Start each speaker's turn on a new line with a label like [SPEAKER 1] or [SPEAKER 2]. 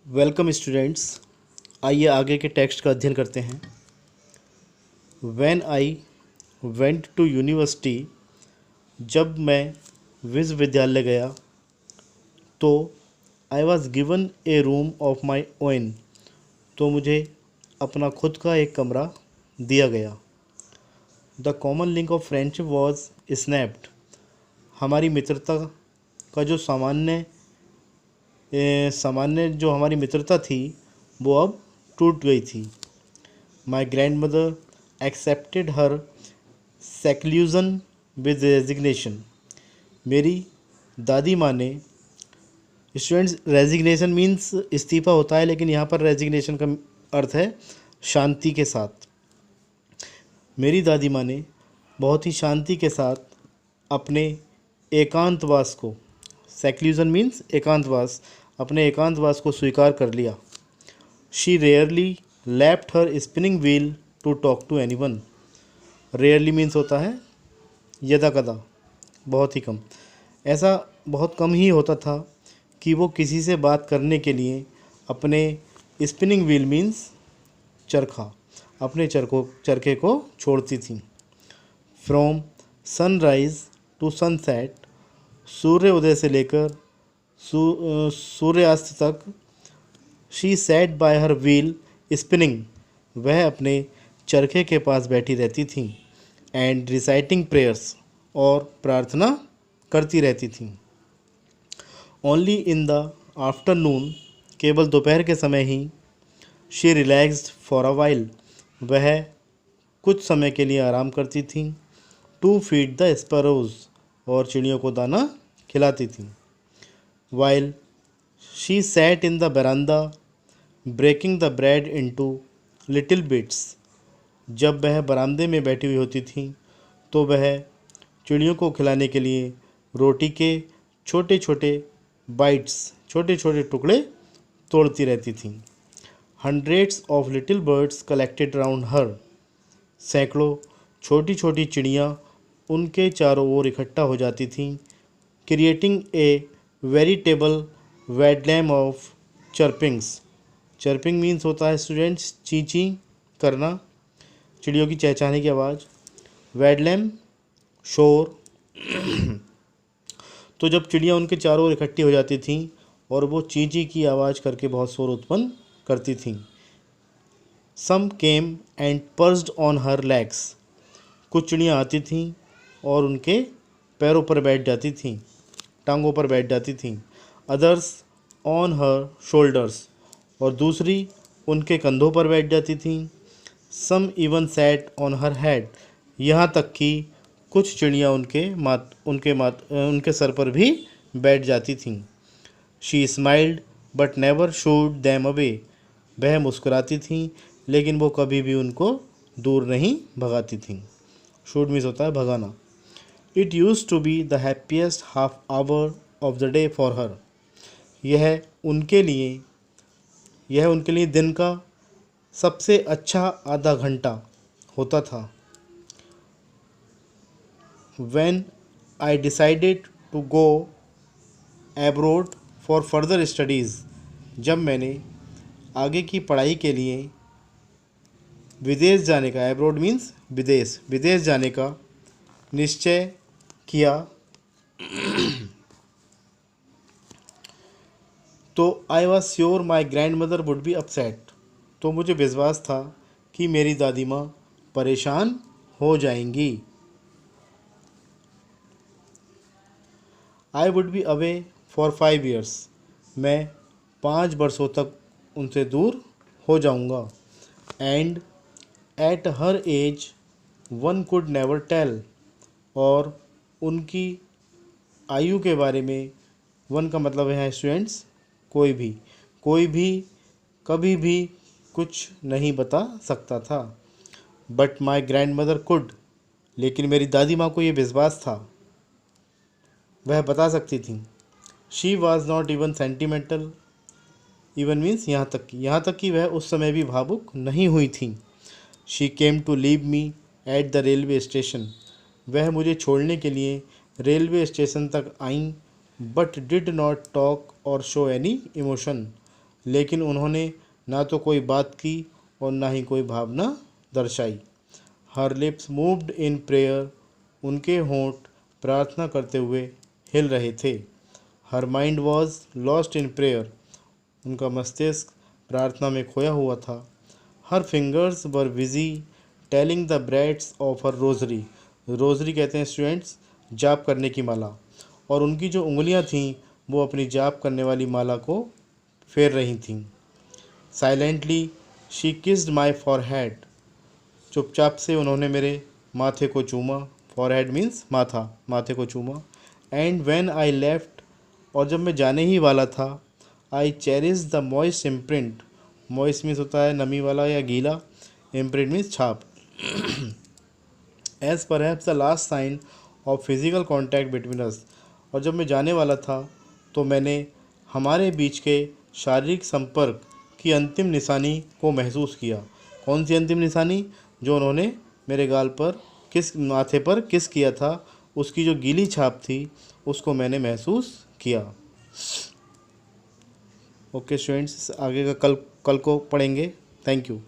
[SPEAKER 1] Welcome students. आइए आगे के टेक्स्ट का अध्ययन करते हैं। When I went to university, जब मैं विश्वविद्यालय गया तो I was given a room of my own, तो मुझे अपना खुद का एक कमरा दिया गया। The common link of friendship was snapped, हमारी मित्रता का जो सामान्य जो हमारी मित्रता थी वो अब टूट गई थी। My grand mother accepted her seclusion with resignation, मेरी दादी माँ ने, स्टूडेंट्स रेजिग्नेशन मीन्स इस्तीफ़ा होता है, लेकिन यहाँ पर रेजिग्नेशन का अर्थ है शांति के साथ। मेरी दादी माँ ने बहुत ही शांति के साथ अपने एकांतवास को, सेक्लूजन मीन्स एकांतवास, अपने एकांतवास को स्वीकार कर लिया। She rarely left her spinning wheel to talk to anyone, rarely means होता है यदा कदा, बहुत ही कम। ऐसा बहुत कम ही होता था कि वो किसी से बात करने के लिए अपने स्पिनिंग व्हील मीन्स चरखा, अपने चरखे को छोड़ती थी। फ्रॉम सनराइज टू सनसेट, सूर्य उदय से लेकर सूर्यास्त तक। She set bye her wheel spinning, वह अपने चरखे के पास बैठी रहती थी। एंड रिसाइटिंग प्रेयर्स, और प्रार्थना करती रहती थी। ओनली इन द आफ्टरनून, केवल दोपहर के समय ही। She relaxed for a while, वह कुछ समय के लिए आराम करती थी। टू फीड द स्पैरोज, और चिड़ियों को दाना खिलाती थी। While she sat in the बरामदा breaking the bread into little bits, जब वह बरामदे में बैठी हुई होती थी तो वह चिड़ियों को खिलाने के लिए रोटी के छोटे छोटे बाइट्स, छोटे छोटे टुकड़े तोड़ती रहती थी। Hundreds of little birds collected round her, सैकड़ों छोटी छोटी चिड़ियाँ उनके चारों ओर इकट्ठा हो जाती थीं। Creating a veritable bedlam of chirpings, chirping means होता है स्टूडेंट्स ची ची करना, चिड़ियों की चहचहाने की आवाज़। वेडलैम शोर। तो जब चिड़ियाँ उनके चारों ओर इकट्ठी हो जाती थीं और वो ची ची की आवाज़ करके बहुत शोर उत्पन्न करती थीं। Some came and perched on her legs, कुछ चिड़ियाँ आती थीं और उनके पैरों पर बैठ जाती थीं, टांगों पर बैठ जाती थीं। अदर्स ऑन हर शोल्डर्स, और दूसरी उनके कंधों पर बैठ जाती थीं। Some even sat on her head, यहाँ तक कि कुछ चिड़ियाँ उनके सर पर भी बैठ जाती थीं। She smiled but never should them away, वह मुस्कुराती थीं लेकिन वो कभी भी उनको दूर नहीं भगाती थीं। शूड मीन्स होता है भगाना। It used to be the happiest half hour of the day for her, यह उनके लिए दिन का सबसे अच्छा आधा घंटा होता था। When I decided to go abroad for further studies, जब मैंने आगे की पढ़ाई के लिए विदेश जाने का, एब्रोड मीन्स विदेश जाने का निश्चय किया, तो I was sure my grand mother would be upset, तो मुझे विश्वास था कि मेरी दादी माँ परेशान हो जाएंगी। I would be away for 5 years, मैं 5 वर्षों तक उनसे दूर हो जाऊंगा। And at her age one could never tell, और उनकी आयु के बारे में, वन का मतलब है स्टूडेंट्स कोई भी कभी भी कुछ नहीं बता सकता था। But my grand mother could, लेकिन मेरी दादी माँ को ये विश्वास था, वह बता सकती थी। She was not even sentimental, even means यहाँ तक कि वह उस समय भी भावुक नहीं हुई थी। She came to leave me at the railway station, वह मुझे छोड़ने के लिए रेलवे स्टेशन तक आईं, but did not talk or show any emotion, लेकिन उन्होंने ना तो कोई बात की और ना ही कोई भावना दर्शाई। हर लिप्स मूव्ड इन प्रेयर, उनके होंठ प्रार्थना करते हुए हिल रहे थे। Her mind was lost in prayer, उनका मस्तिष्क प्रार्थना में खोया हुआ था। हर fingers were busy telling the breads of her rosary. Rosary कहते हैं स्टूडेंट्स जाप करने की माला, और उनकी जो उंगलियां थीं वो अपनी जाप करने वाली माला को फेर रही थीं। Silently she kissed my forehead, चुपचाप से उन्होंने मेरे माथे को चूमा। फॉरहेड मीन्स माथा, माथे को चूमा। एंड व्हेन आई लेफ्ट, और जब मैं जाने ही वाला था, I cherish the moist imprint. Moist means होता है नमी वाला या गीला, इम्प्रिंट मीन्स छाप। As perhaps the last sign of physical contact between us, और जब मैं जाने वाला था तो मैंने हमारे बीच के शारीरिक संपर्क की अंतिम निशानी को महसूस किया। कौन सी अंतिम निशानी? जो उन्होंने मेरे गाल पर माथे पर किस किया था, उसकी जो गीली छाप थी उसको मैंने महसूस किया। ओके स्टूडेंट्स, आगे का कल को पढ़ेंगे। Thank you.